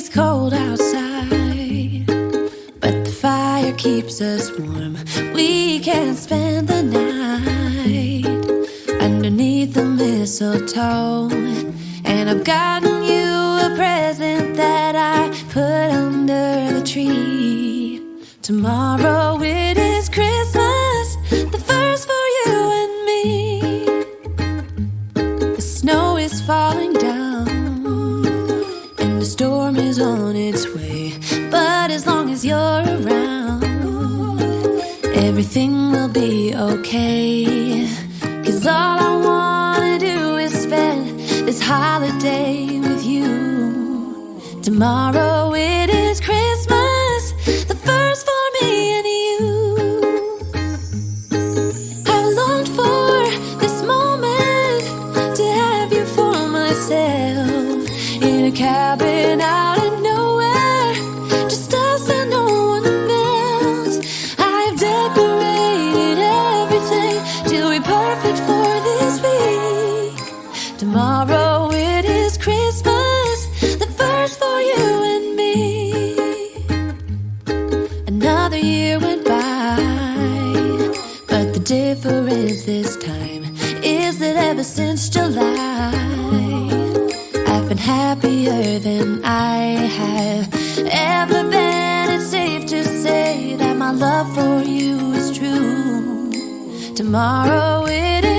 It's cold outside, but the fire keeps us warm. We can spend the night underneath the mistletoe. And I've gotten you a present that I put under the tree. Tomorrow it is Christmas, the first for you and me. The snow is falling down and the storm is on its way. But as long as you're around, everything will be okay. 'Cause all I wanna do is spend this holiday with you. Tomorrow it is Christmas, the first for me and you. I've longed for this moment to have you for myself, in a cabin out in nowhere, just us and no one else. I've decorated everything to be perfect for this week. Tomorrow it is Christmas, the first for you and me. Another year went by, but the difference this time is that ever since July, I've been happier than I have ever been. It's safe to say that my love for you is true. Tomorrow it is